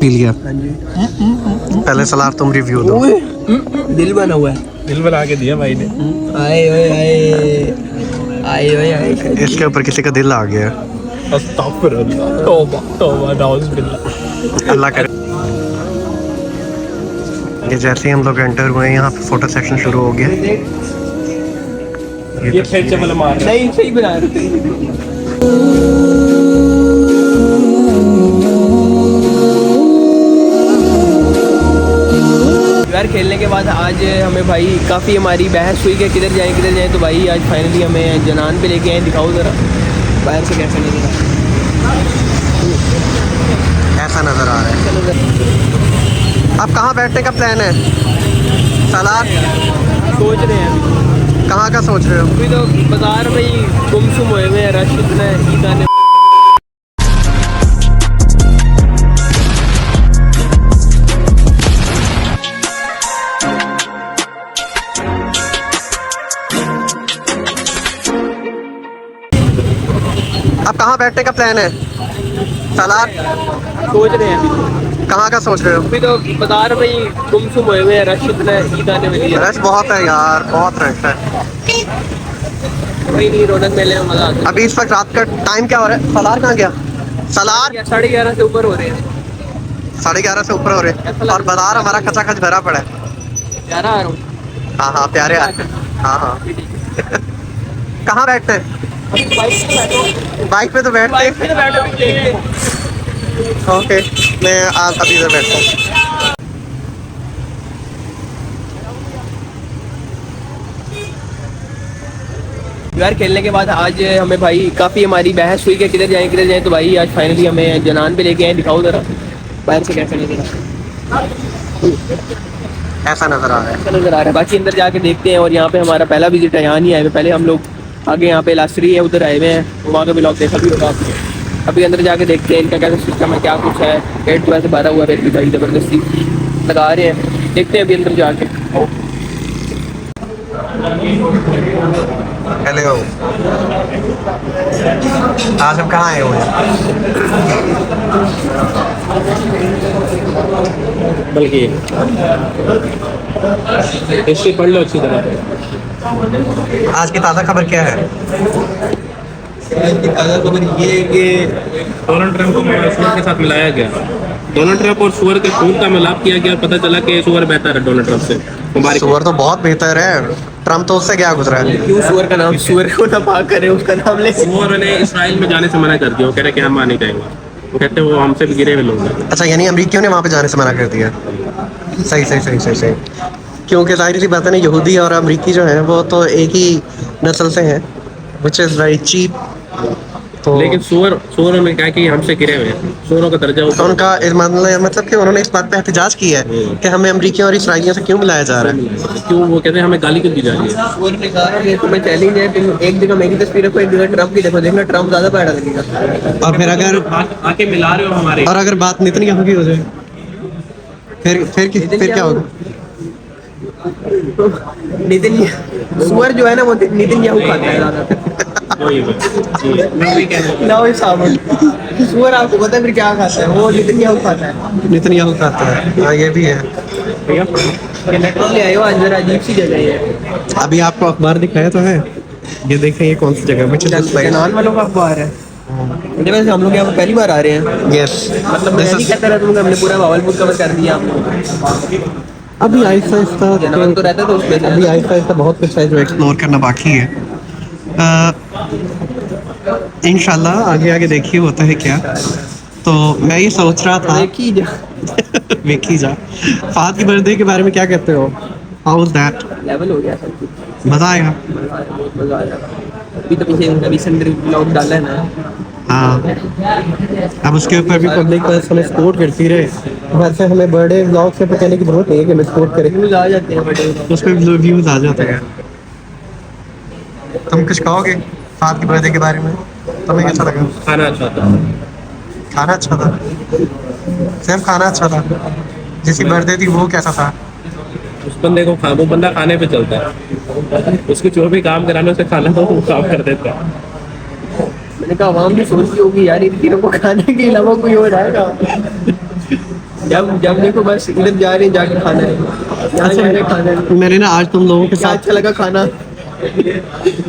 P लिया। हाँ जी। पहले सलार तुम रिव्यू दो। दिल बना हुआ है। दिल बना के दिया भाई ने। आए ओए आए आए ओए आए। इसके ऊपर किसी का दिल आ गया। अस्तगफिरुल्लाह, तौबा तौबा, नाउज़ुबिल्लाह। अल्लाह करे। ये जैसे ही हम लोग एंटर हुए यहाँ पे फोटो सेक्शन शुरू हो गया। ये फिर चमल मार रहा है। नहीं सही बना रहे। यार खेलने के बाद आज हमें भाई काफ़ी हमारी बहस हुई कि किधर जाएं तो भाई आज फाइनली हमें जनान पे लेके आए। दिखाओ ज़रा बाहर से कैसा नज़र आ रहा है। ऐसा नज़र आ रहा है। अब कहाँ बैठने का प्लान है सलार? सोच रहे हैं अभी। कहाँ का सोच रहे हो? अभी तो बाजार में ही गुमसुम हुए हुए हैं, रश इतना है ईद आने। अब कहाँ बैठने का प्लान है सलार? सोच रहे हैं अभी। कहाँ का सोच रहे हो? अभी तो बाजार में ही गुमसुम हुए हुए हैं, रश इतना है ईद आने वाली है। रश बहुत है यार, बहुत रश है। कोई नहीं, रौनक मेले में मजा आता अभी इस वक्त रात का टाइम क्या हो रहा है? सलार कहाँ गया? सलार है। 11:30 से ऊपर हो रहे हैं। 11:30 से ऊपर हो रहे हैं और बाजार हमारा खचाखच भरा पड़ा है। 11 आ रहा हूँ। हाँ हाँ प्यारे यार। हाँ हाँ। कहाँ बैठते हैं? बाइक पे तो बैठते बाइक पे तो बैठो भी देख। ओके, मैं आज अभी इधर बैठता हूँ। यार खेलने के बाद आज हमें भाई काफ़ी हमारी बहस हुई कि किधर जाएं तो भाई आज फाइनली हमें जनान पे लेके आए। दिखाओ ज़रा बाहर से कैसा नज़र आ रहा है। ऐसा नज़र आ रहा है। अच्छा नज़र आ रहा है। बाकी अंदर जाके देखते हैं। और यहाँ पे हमारा पहला विजिट है, यहाँ नहीं आए हुए पहले हम लोग। आगे यहाँ पे लास्ट्री है, उधर आए हुए हैं, वहाँ का ब्लॉग देखा भी होगा आपने। अभी अंदर जाके देखते हैं इनका कैसा सिस्टम है, क्या कुछ है। गेट जो है से भरा हुआ है, फिर भी भाई ज़बरदस्ती लगा रहे हैं। देखते हैं अभी अंदर जाके। हेलो, आज हम कहाँ आए हुए हैं? बल्कि हिस्ट्री पढ़ लो अच्छी तरह। आज की ताज़ा खबर क्या है? ताज़ा खबर ये है कि डोनाल्ड ट्रंप को सुअर के साथ मिलाया गया। डोनाल्ड ट्रंप और सुअर के खून का मिलाप किया गया। पता चला कि सुअर बेहतर है डोनाल्ड ट्रंप से। मुबारक। सुअर तो बहुत बेहतर है, ट्रम्प तो उससे क्या गुजरा है। क्यों सुअर का नाम, सुअर को ना पाक करे उसका नाम ले। सुअर ने इसराइल में जाने से मना कर दिया। वो कह रहे कि हम वहाँ नहीं जाएंगे। वो कहते वो हमसे भी गिरे हुए लोग हैं। अच्छा, यानी अमरीकियों ने वहाँ पे जाने से मना कर दिया। सही सही सही सही सही। क्योंकि जाहिर सी बात है ना, यहूदी और अमरीकी जो हैं वो तो एक ही नस्ल से हैं, विच इज़ वेरी चीप। तो लेकिन सुअरों ने कहा कि हमसे गिरे हुए हैं। सुअरों का दर्जा तो उनका मतलब कि उन्होंने इस बात पे एहतजाज किया है कि हमें अमरीकियों और इसराइलियों से क्यों मिलाया जा रहा है। क्यों? वो कहते हैं हमें गाली क्यों दी जा रही है। सुअर ने कहा कि तुम्हें चैलेंज है, तुम एक जगह मेरी तस्वीर रखो, एक जगह ट्रम्प की देखो, देखना ट्रम्प ज़्यादा पैड़ा लगेगा। और फिर अगर आके मिला रहे हो हमारे। और अगर बात नेतन्याहू की हो जाए फिर क्या होगा? नितिन सुअर जो है ना वो नितिन याहू खाता है ज़्यादातर। वही मैं वही कह रहा हूँ। ना वही साबुन। सुअर आपको पता है फिर क्या खाता है, वो नितिन याहू खाता है। नेतन्याहू खाता है, हाँ ये भी है। भैया ये नेटवर्क ले आए हो, आज जरा अजीब सी जगह है। अभी आपको अखबार दिखाया तो है, ये देखें ये कौन सी जगह है। जनान वालों का अखबार है। मुझे वैसे हम लोग यहाँ पे पहली बार आ रहे हैं। यस, मतलब मैं नहीं कहता रहता हूँ कि हमने पूरा भावलपुर कवर कर दिया हम लोग। अभी आहिस्ता आहिस्ता जनान तो रहता है तो उसमें अभी आहिस्ता आहिस्ता बहुत कुछ है जो एक्सप्लोर करना बाकी है। इंशाल्लाह आगे आगे देखिए होता है क्या। तो मैं ये सोच रहा था देखी जा देखी जा फात की बर्थडे के बारे में क्या कहते हो? How is that? लेवल हो गया सब कुछ। मजा आएगा। बहुत मजा आ जाएगा। अभी तो पीछे अभी संडे ब्लॉग डाला है ना। हाँ, अब उसके ऊपर भी पब्लिक बस हमें सपोर्ट करती रहे। वैसे हमें बर्थडे व्लॉग से कहने की जरूरत नहीं है कि हमें सपोर्ट करें, व्यूज आ जाते हैं बड़े। उस पर व्यूज आ जाते हैं। तुम कुछ कहोगे फात की बर्थडे के बारे में? तुम्हें कैसा लगा? खाना अच्छा था। खाना अच्छा था, सिर्फ खाना अच्छा था। जिसकी बर्थडे थी वो कैसा था? उस बंदे को वो बंदा खाने पे चलता है। उसको जो भी काम कराने उसे खाना तो वो काम कर देता है। मैंने कहा आवाम भी सोचती होगी यार इन तीनों को खाने के अलावा कोई और आएगा। जब जब देखो बस इधर जा रहे हैं, जाके खाना है, यहाँ जा रहे हैं, खाना है। मैंने ना आज तुम लोगों के क्या साथ अच्छा लगा खाना?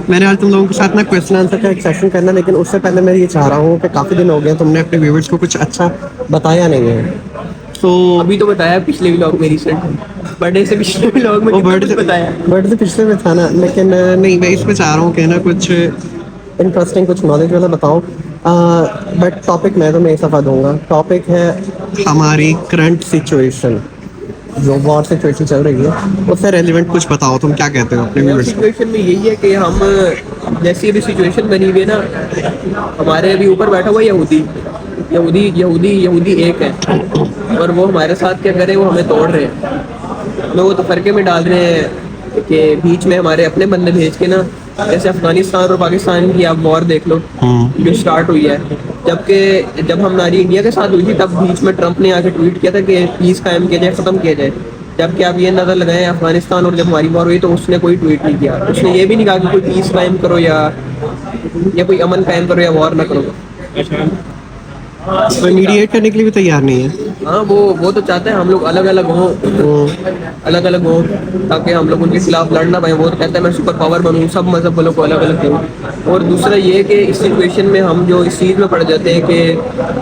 मैंने आज तुम लोगों के साथ ना क्वेश्चन आंसर का एक सेशन करना, लेकिन उससे पहले मैं ये चाह रहा हूँ कि काफ़ी दिन हो गए तुमने अपने व्यूवर्स को कुछ अच्छा बताया नहीं है। तो अभी तो बताया पिछले व्लॉग में, रिसेंट बर्थडे से पिछले व्लॉग में वो कितना बर्थडे कुछ बताया। बर्थडे पिछले में था ना, लेकिन नहीं, मैं इसमें चाह रहा हूँ कि ना कुछ इंटरेस्टिंग, कुछ नॉलेज वाला बताओ। बट टॉपिक मैं तुम्हें एक दफ़ा दूंगा। टॉपिक है हमारी करंट सिचुएशन, जो वॉर सिचुएशन चल रही है, उससे रेलिवेंट कुछ बताओ। तुम क्या कहते हो अपने व्यूवर्स को? सिचुएशन में यही है कि हम, जैसी अभी सिचुएशन बनी हुई है ना, हमारे अभी ऊपर बैठा हुआ यहूदी यहूदी यहूदी यहूदी एक है, और वो हमारे साथ क्या करे, वो हमें तोड़ रहे हैं, हमें वो तफरके में डाल रहे हैं कि बीच में हमारे अपने बंदे भेज के ना, जैसे अफगानिस्तान और पाकिस्तान की आप वॉर देख लो जो स्टार्ट हुई है। जबकि जब हमारी इंडिया के साथ हुई थी, तब बीच में ट्रंप ने आके ट्वीट किया था कि पीस कायम किया जाए, ख़त्म किया जाए। जबकि आप ये नज़र लगाएं, अफगानिस्तान और जब हमारी वॉर हुई तो उसने कोई ट्वीट नहीं किया, उसने ये भी नहीं कहा कि कोई पीस कायम करो या कोई अमन कायम करो या वॉर ना करो। तो मीडिएट करने के लिए भी तैयार नहीं है। हाँ, वो तो चाहते हैं हम लोग अलग अलग हों, ताकि हम लोग उनके खिलाफ लड़ ना पाए। वो तो कहते हैं मैं सुपर पावर बनूँ, सब मजहब वालों को अलग अलग दूँ। और दूसरा ये कि इस सिचुएशन में हम जो इस चीज़ में पड़ जाते हैं कि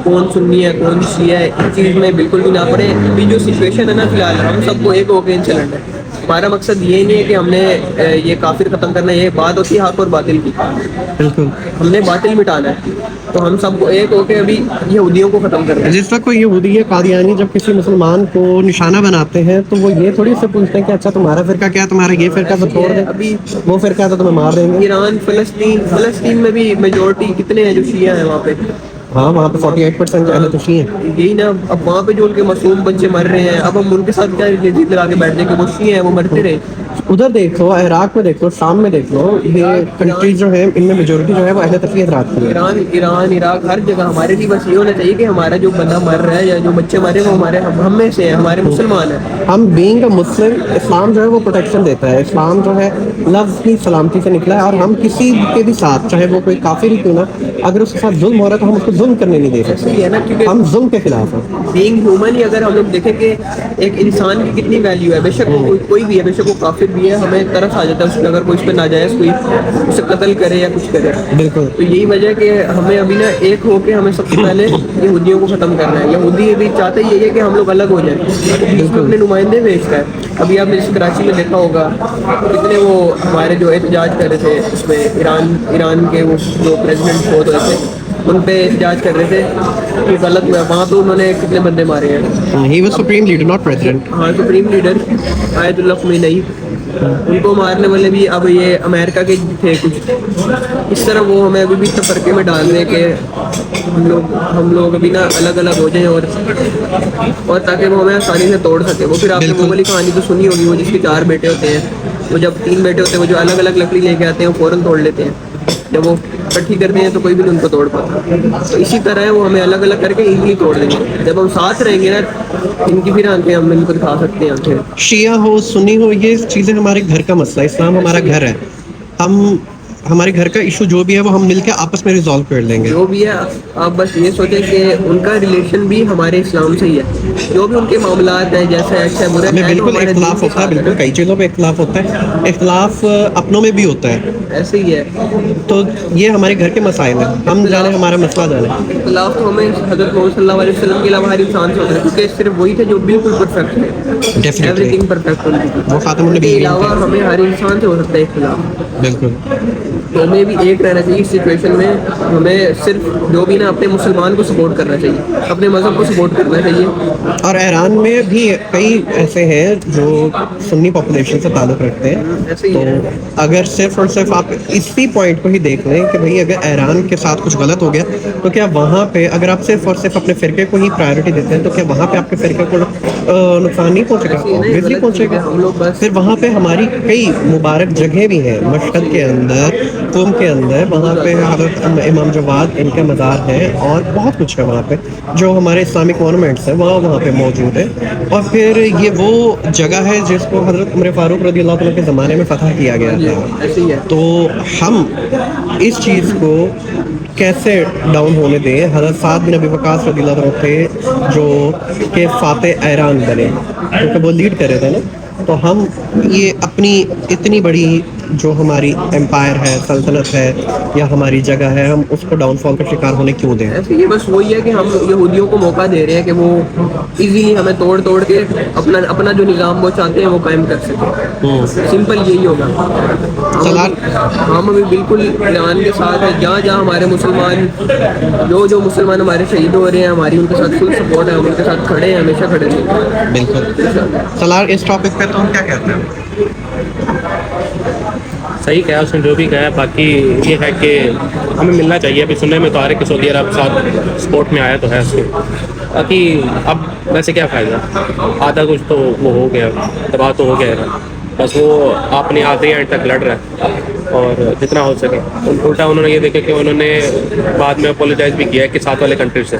कौन सुन्नी है कौन शिया है, इस चीज़ में बिल्कुल भी ना पड़े। अभी जो सिचुएशन है ना, फिलहाल हम सबको एक होकर चलना है। हमारा मकसद ये नहीं है कि हमने ये काफिर खत्म करना है, ये बात होती है हक और बातिल की, बिल्कुल हमने बातिल मिटाना है। तो हम सबको एक होके अभी यहूदियों को खत्म करना है। जिस वक्त कोई यहूदी या कादियानी जब किसी मुसलमान को निशाना बनाते हैं, तो वो ये थोड़ी से पूछते हैं कि अच्छा तुम्हारा फिरका क्या, तुम्हारा ये फिरका तो छोड़ दे, अभी वो फिरका तो तुम्हें मार देंगे। ईरान, फलस्तीन में भी मेजोरिटी कितने हैं जो शिया हैं वहाँ पे? हाँ, वहाँ पे 48% जो है तो शी हैं। यही ना, अब वहाँ पे जो उनके मासूम बच्चे मर रहे हैं, अब हम उनके साथ क्या जिद लगा के बैठ जाए कि वो शिया हैं, वो मरते रहे। उधर देख लो, इराक में देख लो, शाम में देख लो, ये कंट्रीज जो है इनमें मेजोरिटी जो है वो अहले तफरीह रात की है। ईरान, इराक, हर जगह हमारे लिए बस ये होना चाहिए कि हमारा जो बंदा मर रहा है या जो बच्चे मरे वो हमारे हम में से हैं, हमारे मुसलमान हैं। हम बीइंग अ मुस्लिम, इस्लाम जो है वो प्रोटेक्शन देता है। इस्लाम जो है लफ्ज़ की सलामती से निकला है, और हम किसी के भी साथ, चाहे वो कोई काफिर ही क्यों ना, अगर उसके साथ जुल्म हो रहा है तो हम उसको जुल्म करने नहीं दे सकते। इसलिए है ना, क्योंकि हम जुल्म के खिलाफ हैं। बीइंग ह्यूमन ही अगर हम लोग देखें कि एक इंसान की कितनी वैल्यू है, बेशक वो कोई भी है, बेशक वो काफिर भी है, हमें तरस आ जाता है उसमें अगर कोई उस पर नाजायज़ कोई उसे कत्ल करे या कुछ करे। बिल्कुल। तो यही वजह है कि हमें अभी ना एक होके हमें सबसे पहले यहूदियों को ख़त्म करना है। यहूदी भी चाहते यही है कि हम लोग अलग हो जाएं, बिल्कुल अपने नुमाइंदे भेजता है। अभी आपने जैसे कराची में देखा होगा कितने वो हमारे जो एहतजाज कर रहे थे, उसमें ईरान के वो जो प्रेसिडेंट फोत हुए थे उन पे एहतजाज कर रहे थे कि गलत हुआ। वहाँ पे उन्होंने कितने बंदे मारे हैं। He was supreme leader, not president. हाँ, सुप्रीम लीडर आयतुल्लाह ख़ुमैनी, उनको मारने वाले भी अब ये अमेरिका के थे कुछ। इस तरह वो हमें अभी भी तफरके में डाल रहे हैं कि हम लोग अभी ना अलग अलग हो जाएं, और ताकि वो हमें आसानी से तोड़ सके। वो फिर आपने वो वाली कहानी तो सुनी होगी, वो जिसके 4 बेटे होते हैं, वो जब 3 बेटे होते हैं वो जो अलग अलग लकड़ी लेके आते हैं वो फ़ौरन तोड़ लेते हैं। जब वो इकट्ठी करते हैं तो कोई भी नहीं उनको तोड़ पाता। तो इसी तरह है, वो हमें अलग अलग करके इजीली तोड़ देंगे। जब हम साथ रहेंगे ना, इनकी फिर आंखें हम इनको दिखा सकते हैं आंखें। शिया हो सुन्नी हो, ये चीज़ें हमारे घर का मसला है। इस्लाम हमारा घर है। हम हमारे घर का इशू जो भी है वो हम मिलकर आपस में रिजॉल्व कर लेंगे। जो भी है, आप बस ये सोचें कि उनका रिलेशन भी हमारे इस्लाम से ही है। जो भी उनके मामलात हैं, जैसे अच्छा बुरा में है, बिल्कुल हमारे इख्तलाफ दीन के होता है, साथ बिल्कुल कई चीज़ों पे इख्तलाफ होता है। इख्तलाफ अपनों में भी होता है, ऐसे ही है। तो ये हमारे घर के मसाइल हैं। हम जाने हमारा मसला जाने। इख्तलाफ तो हमें हज़रत मोहम्मद सल्लल्लाहु अलैहि वसल्लम के अलावा हर इंसान से होता है, क्योंकि सिर्फ वही थे जो बिल्कुल परफेक्ट थे। डेफिनेटली एवरीथिंग परफेक्ट उनकी थी। वो खातमुन इसके नबीय्यीन अलावा थे। हमें हर इंसान से हो सकता है इख्तलाफ। बिल्कुल। तो हमें भी एक रहना चाहिए इस सिचुएशन में। हमें सिर्फ जो भी ना अपने मुसलमान को सपोर्ट करना चाहिए, अपने मज़हब को सपोर्ट करना चाहिए। और ईरान में भी कई ऐसे हैं जो सुन्नी पॉपुलेशन से ताल्लुक़ रखते हैं। ऐसे ही तो है। अगर सिर्फ और सिर्फ आप इसी पॉइंट को ही देख लें कि भाई अगर ईरान के साथ कुछ गलत हो गया, तो क्या वहाँ पे अगर आप सिर्फ और सिर्फ अपने फ़िरके को ही प्रायोरिटी देते हैं, तो क्या वहाँ पे आपके फ़िरके को नुकसान नहीं पहुँचेगा? ऐसे ही है ना, ऑब्वियसली गलत पहुँचेगा। चीज़ है, हम लोग बस फिर वहाँ पे हमारी कई मुबारक जगह भी हैं, मशहद के अंदर, कुम के अंदर, वहाँ पे हज़रत इमाम जवाद इनका मज़ार है, और बहुत कुछ है वहाँ पे जो हमारे इस्लामिक मोनूमेंट्स हैं वहाँ पे मौजूद है। और फिर ये वो जगह है जिसको हज़रत उमर फ़ारूक रज़ी अल्लाह तआला के ज़माने में फ़तह किया गया था। ऐसे ही है। तो हम इस चीज़ को कैसे डाउन होने दें। हज़रत साद बिन अबी वक़ास रज़ियल्लाहु अन्हु थे जो के फातेह ऐरान बने, क्योंकि वो लीड कर रहे थे ना। तो हम ये अपनी इतनी बड़ी जो हमारी एम्पायर है, सल्तनत है या हमारी जगह है, हम उसको डाउनफॉल का शिकार होने क्यों दें? ऐसे ये बस वही है कि हम यहूदियों को मौका दे रहे हैं कि वो इजीली हमें तोड़ तोड़ के अपना अपना जो निज़ाम वो चाहते हैं वो कायम कर सकें। सिंपल यही होगा। हम अभी बिल्कुल ईरान के साथ है। जहाँ जहाँ हमारे मुसलमान जो मुसलमान हमारे शहीद हो रहे हैं, हमारी उनके साथ फुल सपोर्ट है, हम उनके साथ खड़े हैं, हमेशा खड़े हैं। बिल्कुल। सलार, इस टॉपिक पे तुम क्या कहते हो? सही कहा उसने जो भी कहा। बाकी ये है कि हमें मिलना चाहिए। अभी सुनने में तो आ रहा है कि सऊदी अरब साथ स्पोर्ट में आया तो है उसके। बाकी अब वैसे क्या फ़ायदा, आधा कुछ तो वो हो गया, तबाह तो हो गया है। बस वो अपने आधे एंड तक लड़ रहा है और जितना हो सके। उल्टा उन्होंने ये देखा कि उन्होंने बाद में अपोलोजाइज भी किया है कि साथ वाले कंट्री से,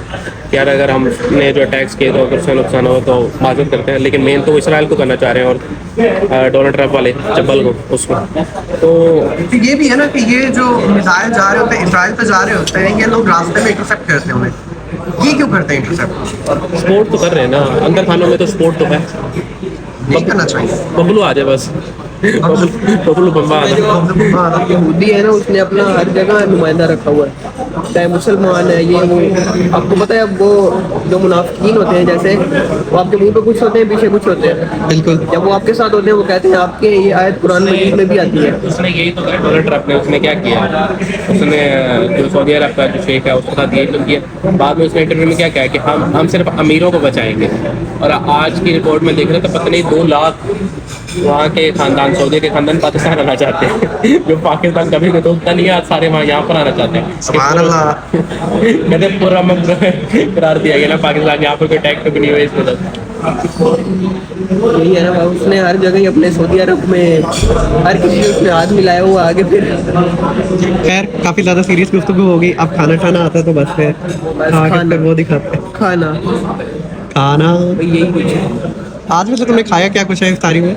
यार अगर हमने जो अटैक्स किए तो अगर उससे नुकसान हो तो माजूर करते हैं, लेकिन मेन तो वो इसराइल को करना चाह रहे हैं और डोनाल्ड ट्रंप वाले जब्बल को उसको। तो ये भी है ना कि ये जो मिसाइल जा रहे होते हैं, इसराइल पे जा रहे होते हैं, ये लोग रास्ते में इंटरसेप्ट करते हैं उन्हें। ये क्यों करते हैं इंटरसेप्ट? स्पोर्ट तो कर रहे हैं ना, अंदर खानों में तो स्पोर्ट तो है। नहीं करना चाहिए। बबलू आ जाए बस, बबलू बम्बा आ जाए। यहूदी है ना, उसने अपना हर जगह नुमाइंदा रखा हुआ है, चाहे मुसलमान है ये वो। आपको पता है अब वो जो मुनाफिकीन होते हैं, जैसे वो आपके मुंह पे कुछ होते हैं, पीछे कुछ होते हैं। बिल्कुल। जब वो आपके साथ होते हैं वो कहते हैं आपके ये आयत कुरान मजीद में भी आती है। उसने यही तो कहा डोनाल्ड ट्रंप ने। उसने क्या किया, उसने जो सऊदी अरब का जो शेख है उसके साथ यही तो किया। बाद में उसने इंटरव्यू में क्या कहा कि हम सिर्फ अमीरों को बचाएंगे। और आज की रिपोर्ट में देख रहे तो पता नहीं 2 लाख वहाँ के खानदान, सऊदी के खानदान पाकिस्तान आना चाहते हैं जो पाकिस्तान कभी तो उतना नहीं है, सारे वहाँ यहाँ पर आना चाहते हैं। सुभान अल्लाह। कहते पूरा करार दिया गया ना पाकिस्तान, यहाँ पर कोई टैक्स भी नहीं हुए इसमें तो। यही है ना, उसने हर जगह ही अपने सऊदी अरब में हर किसी से उसने हाथ मिलाया हुआ आगे। फिर खैर, काफ़ी ज़्यादा सीरियस गुफ्तगू होगी। अब खाना खाना आता है तो बस फिर खाना। वो दिखाते हैं खाना खाना। यही कुछ है। आज में से तुमने खाया क्या कुछ है इफ्तारी में?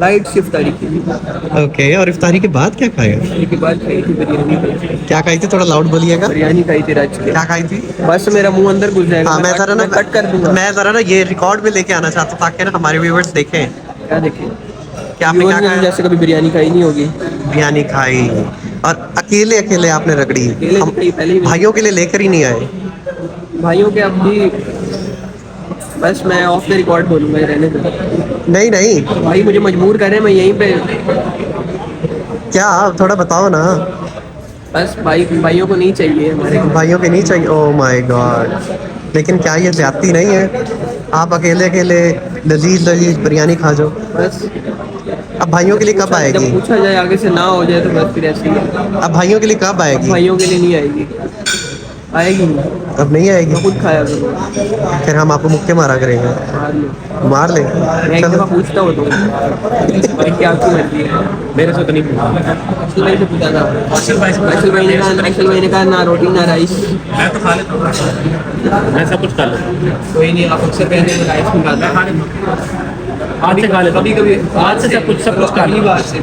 लाइट शिफ्ट तारीख की ओके, और इफ्तारी के बाद क्या खाया? के बाद खाई थी बिरयानी। क्या खाई थी? थोड़ा लाउड बोलिएगा। बिरयानी खाई थी राज के। क्या खाई थी? बस मेरा मुंह अंदर घुस जाएगा। हाँ, मैं ज़रा ना कट कर दूंगा। मैं ज़रा ना ये रिकॉर्ड में लेके आना चाहता हूँ ताकि ना हमारे व्यूवर्स देखें क्या देखें, कि आपने क्या खाया। जैसे कभी बिरयानी खाई नहीं होगी। बिरयानी खाई और अकेले अकेले आपने रगड़ी। अकेले हम खाई पहले ही। भाइयों के लिए लेकर ही नहीं आए। भाइयों के अब भी बस मैं ऑफ द रिकॉर्ड बोलूँगा, ये रहने दो। नहीं नहीं, भाई मुझे मजबूर करें, मैं यहीं पे क्या थोड़ा बताओ ना। बस भाइयों को नहीं चाहिए हमारे। भाइयों के नहीं चाहिए? Oh my God. लेकिन क्या ये ज्यादती नहीं है? आप अकेले अकेले लजीज लजीज बिरयानी खा जाओ। बस अब भाइयों के लिए कब आएगी? जब पूछा जाए आगे से ना हो जाए तो बस फिर ऐसे ही है। अब भाइयों के लिए कब आएगी? भाइयों के लिए नहीं आएगी, आएगी नहीं। अब नहीं आएगी? मैं खुद खाया करूँगा। फिर हम आपको मुक्के मारा करेंगे। मार ले। मैं एक दफ़ा पूछता हूँ तो कि आपकी मर्जी है। मेरे से तो नहीं पूछा। असल भाई से पूछा था। असल भाई ने कहा ना रोटी ना राइस। मैं तो खा लेता हूँ, मैं सब कुछ खा लेता हूँ। कोई नहीं, आप अक्सर कहते हैं राइस नहीं खाता। आज से खा लेता हूँ। कभी कभी आज से सब कुछ खा अगली लेता बार से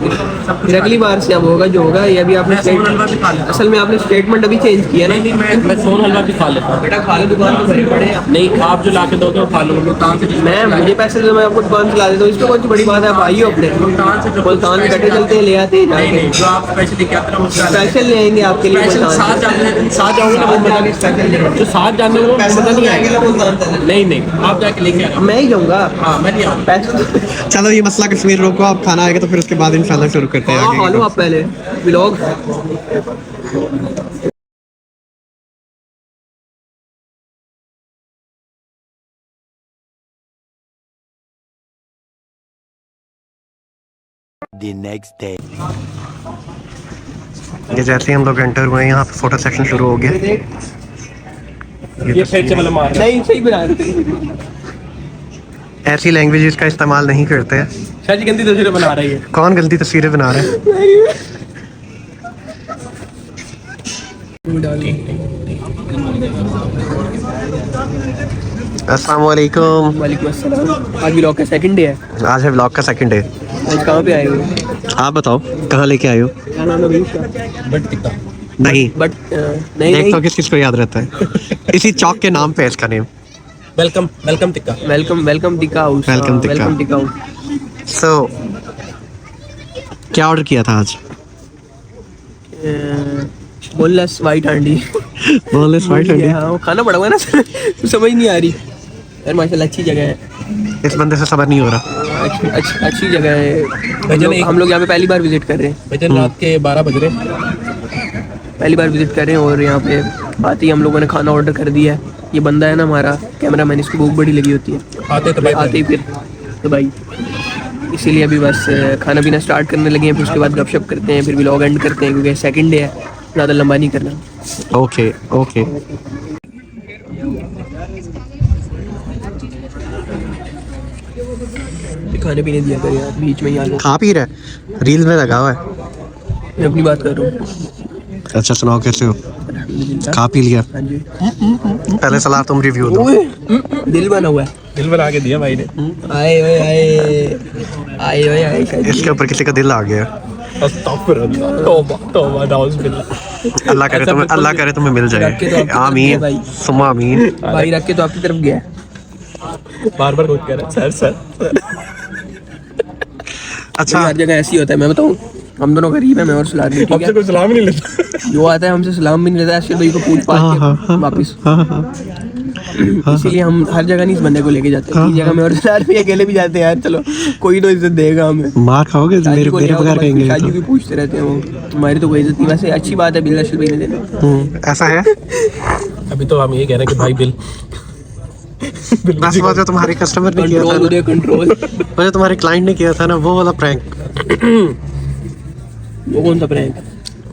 फिर अगली बार से अब होगा जो होगा। ये अभी आपने असल में आपने स्टेटमेंट अभी चेंज किया ना। मैं सोन हलवा भी खा लेता हूँ। बेटा खा लो, दुकान पे भरे पड़े हैं। नहीं, आप जो ला के दोगे वो खा लो। मुल्तान से मैं मुझे पैसे दे, मैं आपको दुकान से ला देता हूँ। इसमें कौन सी बड़ी बात है? आप आइए अपने मुल्तान में कटे चलते हैं, ले आते हैं जाके। जो आप पैसे देके आते हैं स्पेशल ले आएंगे आपके लिए मुल्तान से। साथ जाओगे ना वो मजा नहीं। जो साथ जाने वो मजा नहीं आएगा। नहीं नहीं, आप जाके लेके आना। मैं ही जाऊँगा। हाँ, मैं नहीं आऊँगा। पैसे चलो ये मसला कश्मीर रोको, आप खाना आएगा तो फिर उसके बाद इंशाल्लाह शुरू करते हैं हाँ, आगे खा की लो बात। आप पहले व्लॉग। The next day. ये जैसे ही हम लोग एंटर हुए यहाँ पे फोटो सेक्शन शुरू हो गया। ये फिर चल मार। नहीं सही बना रहे थे। ऐसी लैंग्वेजेस का इस्तेमाल नहीं करते हैं। शायद गंदी तस्वीरें बना रही है। कौन गलती तस्वीरें बना रहे हैं? अस्सलाम वालेकुम। वालेकुम अस्सलाम। आज व्लॉग का सेकंड डे है। आज है व्लॉग का सेकंड डे। आज कहाँ पे आए हो? आप बताओ कहाँ लेके आए हो? क्या नाम है भाई उसका? बट टिक्का नहीं, बट नहीं देख नहीं, तो किस किस को याद रहता है। इसी चौक के नाम पे है इसका name. Welcome welcome tikka welcome tikka house. Welcome tikka. Welcome tikka house. So क्या ऑर्डर किया था आज? Boneless white handi. Boneless white handi. हाँ, वो खाना पड़ा हुआ है ना तो समझ नहीं आ रही यार। माशाल्लाह अच्छी जगह है। इस बंदे से सबर नहीं हो रहा। अच्छी जगह है। हम लोग यहाँ पे पहली बार विजिट कर रहे हैं। भजन रात के 12 बज रहे। पहली बार विजिट कर रहे हैं और यहाँ पे आते ही हम लोगों ने खाना ऑर्डर कर दिया है। ये बंदा है ना हमारा कैमरामैन, इसको भूख बड़ी लगी होती है। आते तो भाई आते ही फिर तो भाई इसीलिए अभी बस खाना पीना स्टार्ट करने लगे हैं। फिर उसके बाद गपशप करते हैं, फिर व्लॉग एंड करते हैं क्योंकि सेकंड डे है, ज़्यादा लंबा नहीं करना। Okay okay. खाने पीने दिया कर यार, बीच में ही आ जाओ। खा पी रहा है, रील में लगा हुआ है। मैं अपनी बात कर रहा हूँ। अच्छा सुनाओ कैसे हो? अल्हम्दुलिल्लाह। खा पी लिया? हाँ जी। पहले सलाह तुम रिव्यू दो। दिल बना हुआ है। दिल बना के दिया भाई ने। आए ओए आए शायद। इसके ऊपर किसी का दिल आ गया। अस्तगफिरुल्लाह, तौबा तौबा नाउज़ुबिल्लाह। अल्लाह करे तुम्हें मिल रख के तो जाए। आपकी तरफ गया आमीन भाई। सुम्मा आमीन। भाई रख के तो आपकी तरफ गया। बार-बार खुद कह रहा है सर अच्छा हर जगह ऐसी होता है, मैं बताऊँ। हम दोनों गरीब हैं, मैं और सुलार ठीक हमसे है। कोई सलाम ही नहीं लेता। जो आता है हमसे सलाम भी नहीं लेता, अशरफ भाई को पूछ पाछ के वापिस। इसीलिए हम हर जगह नहीं इस बंदे को लेके जाते। इस जगह में और सुलार भी अकेले भी जाते हैं यार। चलो कोई तो इज्जत देगा हमें। मार खाओगे मेरे को मेरे लिया बगैर होगा, कहेंगे शादी भी पूछते रहते हैं वो। हमारी तो कोई इज्जत नहीं। वैसे अच्छी बात है बिल अशरफ भाई ने देना। ऐसा है। अभी तो हम ये कह रहे हैं कि भाई बिल बस वो जो तुम्हारे कस्टमर ने किया था कंट्रोल दे कंट्रोल। वो जो तुम्हारे क्लाइंट ने किया था ना, वो वाला प्रैंक वो कौन सा प्रैंक?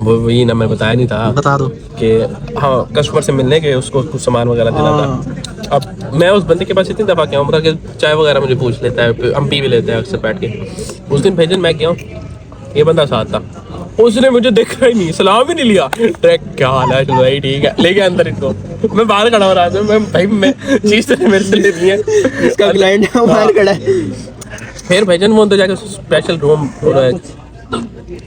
वो वही ना, मैं बताया नहीं था बता दो। कि हाँ कस्टमर से मिलने के उसको कुछ सामान वगैरह देना था। अब मैं उस बंदे के पास इतनी दफ़ा गया हूँ, मतलब कि चाय वगैरह मुझे पूछ लेता है, हम पी भी लेते हैं अक्सर बैठ के। उस दिन भेजन मैं गया हूँ, ये बंदा साथ था, उसने मुझे देखा ही नहीं, सलाम ही नहीं लिया। ट्रैक क्या हाल है भाई, ठीक है, ले गया अंदर इनको। मैं बाहर खड़ा हो रहा था, मैं भाई मैं चीज़ तो मेरे से लेनी है। इसका क्लाइंट है बाहर खड़ा है। फिर भाईजान वो अंदर जाकर स्पेशल रूम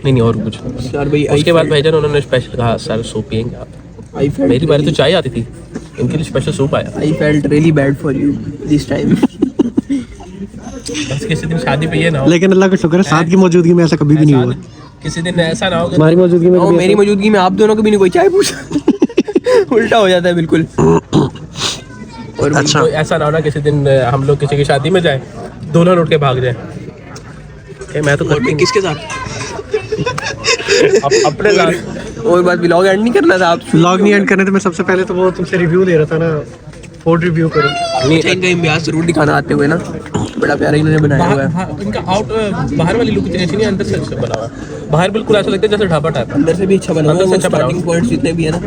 नहीं और कुछ। यार भाई उसके बाद भाईजान उन्होंने स्पेशल कहा सर सूप पियेंगे आप। आई फेल्ट मेरी बारी तो चाय आती थी, इनके लिए स्पेशल सूप आया। I felt really bad for you this time. बस किसी दिन शादी पे ये ना हो, लेकिन अल्लाह का शुक्र है साथ की मौजूदगी में ऐसा कभी भी नहीं हुआ। किसी दिन ऐसा ना हो कि हमारी मौजूदगी में और कभी मेरी मौजूदगी में आप दोनों को भी नहीं कोई चाय पूछा। उल्टा हो जाता है बिल्कुल। और अच्छा। कोई ऐसा ना हो ना किसी दिन हम लोग किसी की शादी में जाए, दुल्हन उठ के भाग जाए। मैं तो करती हूँ। किसके साथ? अपने साथ। और बात व्लॉग एंड नहीं करना था आप? व्लॉग नहीं एंड करने थे। मैं सबसे पहले तो वो तुमसे रिव्यू ले रहा था ना, फूड रिव्यू करो। नहीं इनका इम्तियाज जरूर दिखाना आते हुए ना, बड़ा प्यारा इन्होंने बनाया हुआ है। हाँ, इनका आउट बाहर वाली लुक इतनी अच्छी नहीं, अंदर से अच्छा बना हुआ है। बाहर बिल्कुल ऐसा लगता है जैसे ढाबा टाइप। अंदर से भी अच्छा बना हुआ अंदर से है। अच्छा बना हुआ है। स्टार्टिंग पॉइंट्स जितने भी है ना,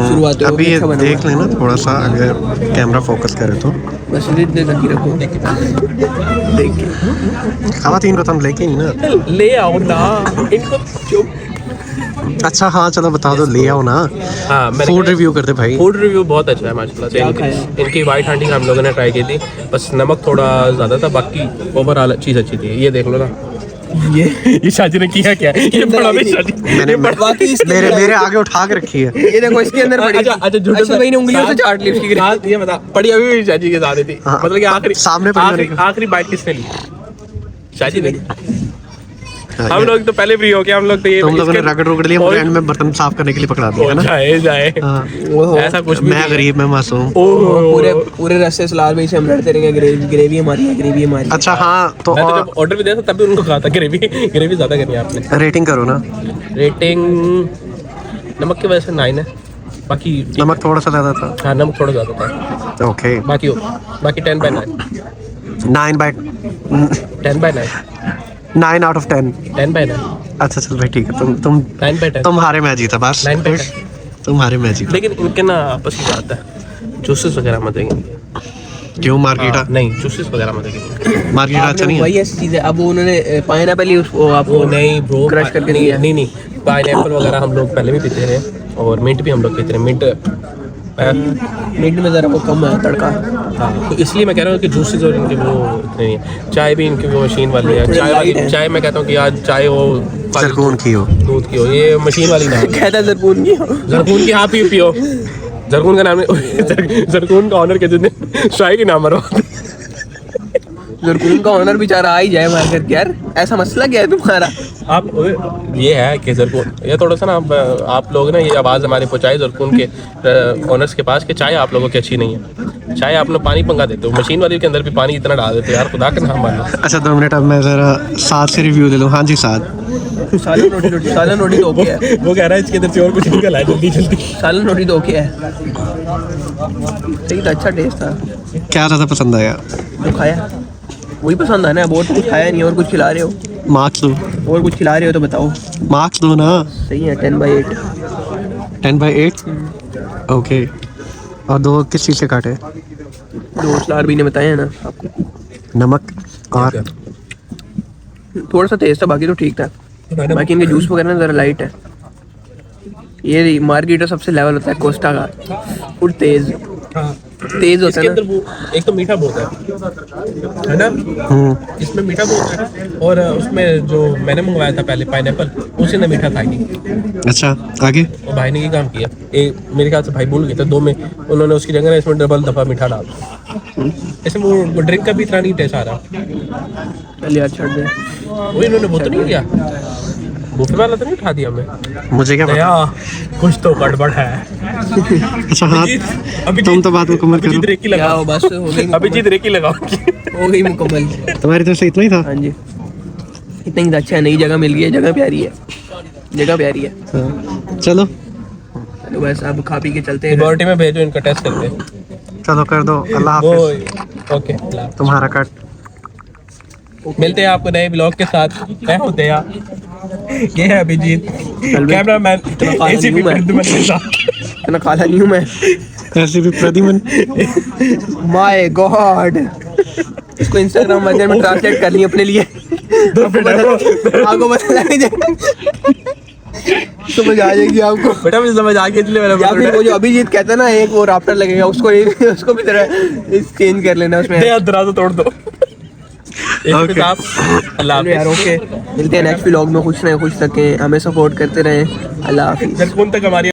शुरुआत अभी ये देख लेना थोड़ा सा, अगर कैमरा फोकस करे तो। बस इतने तक ही रखो। देख के खवातीन को तो हम लेके ही ना। ले आओ ना इनको। चुप। अच्छा हाँ चलो बता दो, ले आओ ना। हाँ मैंने फूड रिव्यू करते भाई। फूड रिव्यू बहुत अच्छा है माशाल्लाह से। इनकी वाइट हांडी हम लोगों ने ट्राई की थी, बस नमक थोड़ा ज़्यादा था, बाकी ओवरऑल चीज़ अच्छी थी। ये देख लो ना, ये शादी ने किया क्या? ये बड़ा भी शादी मैंने बाकी इसके मेरे मेरे आगे उठा के रखी है। ये देखो इसके अंदर पड़ी। अच्छा झूठे अच्छा भाई ने उंगलियों से चाट ली उसकी। साथ ये बता पड़ी अभी भी शादी के साथ थी, हाँ, मतलब कि आखिरी सामने पड़ी आखिरी होने आखिरी बाइट किसने ली? शादी ने। हम लोग तो पहले फ्री हो गए, हम लोग तो ये तुम लोगों ने रगड़ रुगड़ लिया, मुझे एंड में बर्तन साफ करने के लिए पकड़ा दिया है ना। जाए जाए हाँ। ऐसा कुछ भी मैं गरीब मैं मासूम। पूरे पूरे रस्ते सलार भाई से हम लड़ते रहेंगे। ग्रेवी हमारी है, ग्रेवी हमारी। अच्छा हाँ तो मैं तो जब ऑर्डर भी दिया था तब भी उनको कहा था ग्रेवी ज़्यादा करनी है आपने। रेटिंग करो ना। रेटिंग नमक की वजह से 9 है, बाकी नमक थोड़ा सा ज़्यादा था। हाँ नमक थोड़ा ज़्यादा था, ओके बाकी 10/9 10/9 9 out of 10। 10/9 अच्छा चल भाई ठीक है, तुम 9/10 तुम्हारे मैं जीता बस। 9/10 तुम्हारे मैं जीता। लेकिन इनके ना आपस की बात है, जूसेस वगैरह मत देंगे। क्यों मार्केटा? नहीं जूसेस वगैरह मत देंगे। मार्केटा अच्छा नहीं वही है। ऐसी चीज़ है। अब वो उन्होंने पाइनएप्पल ही उसको आपको वो नहीं ब्रो, क्रश करके नहीं दिया। नहीं पाइनएप्पल वगैरह हम लोग पहले भी पीते रहे, और मिंट भी हम लोग पीते रहे। मिंट मिनट में ज़रा वो कम है तड़का। तो इसलिए मैं कह रहा हूँ कि जूसेस और इनके वो इतने नहीं है। चाय भी इनकी वो मशीन वाली है, चाय वाली चाय मैं कहता हूँ कि आज चाय हो सरकून की हो। दूध की हो, ये मशीन वाली ना। कहता है जरपून की जरकून की आप ही पियो। जरकून का नाम जरकून का ऑनर के जितने शाही के नाम मरवा। जरपून का ऑनर बेचारा आ ही जाए मार कर यार, ऐसा मसला क्या है तुम्हारा? आप ये है कि जरकून ये थोड़ा सा ना आप लोग ना ये आवाज़ हमारे पहुँचाए जरकून के ऑनर्स के पास कि चाय आप लोगों की अच्छी नहीं है। चाय आप लोग पानी पंगा देते हो, मशीन वाली के अंदर भी पानी इतना डाल देते हो यार, खुदा का नाम मानो। अच्छा 2 मिनट, अब मैं ज़रा साद से रिव्यू ले लूँ। हाँ जी साद, सालन रोटी तो ओके है। वो कह रहा है इसके अंदर से और कुछ निकल आए जल्दी जल्दी। सालन रोटी तो ओके है, सही था, अच्छा टेस्ट था। क्या ज़्यादा पसंद आया? जो खाया वही पसंद आना है, बहुत कुछ खाया नहीं। और कुछ खिला रहे हो? मार्क्स दो, और कुछ खिला रहे हो तो बताओ। मार्क्स दो ना। सही है, 10/8। 10/8 ओके। और 2 किस चीज़ से काटे? 2 स्टार भी ने बताए हैं ना आपको। नमक और थोड़ा सा तेज था, बाकी तो ठीक था। बाकी इनके जूस वगैरह ना ज़रा लाइट है। ये मार्केट सबसे लेवल होता है कोस्टा का, फुल तेज तेज होता इसके है अंदर ना। वो एक तो मीठा बहुत है ना, इसमें मीठा बहुत है। और उसमें जो मैंने मंगवाया था पहले पाइनएप्पल, उसी ने मीठा था नहीं। अच्छा आगे। और भाई ने ये काम किया, मेरे ख्याल से भाई भूल गए थे 2 में, उन्होंने उसकी जगह ना इसमें डबल दफ़ा मीठा डाल दिया। इसमें वो ड्रिंक का भी इतना नहीं टेस्ट आ रहा। चलिए यार छोड़ दे। वो इन्होंने वो तो नहीं किया, बुफे वाला तो नहीं उठा दिया हमें। मुझे क्या पता? दया कुछ तो गड़बड़ है। अच्छा हाँ, तुम तो बात मुकम्मल अभिजीत करो। रेकी क्या लगाओ, हो, बस हो गई अभिजीत रेकी लगाओ। हो गई मुकम्मल। तुम्हारी तरफ से इतना ही था? हाँ जी, इतना ही अच्छा है। नई जगह मिल गई है, जगह प्यारी है, जगह प्यारी है। हाँ। चलो चलो बस अब खा पी के चलते हैं। लेबोरेटरी में भेजो, इनका टेस्ट करते हैं। चलो कर दो। अल्लाह वो हाफिज़। ओके, तुम्हारा कट। मिलते हैं आपको नए ब्लॉग के साथ। मैं हूं दया, ये है अभिजीत, कैमरामैन एसीपी प्रद्युमन के साथ। इतना काला नहीं हूँ मैं। ऐसे भी प्रद्युमन। माय गॉड, इसको इंस्टाग्राम वगैरह में ट्रांसलेट कर ली अपने लिए। आपको पता लग जाए, समझ आ जाएगी आपको। बेटा मुझे समझ आ गया, इसलिए मैंने या फिर वो जो अभिजीत कहता है ना, एक वो राफ्टर लगेगा, उसको भी तरह चेंज कर लेना उसमें। दया दरवाजा तोड़ दो। Okay. अल्लाह चलो यार ओके, मिलते हैं नेक्स्ट व्लॉग में। खुश रहें, खुश रखें, हमें सपोर्ट करते रहें। अल्लाह हाफिज़। हाफिज़। तक हमारी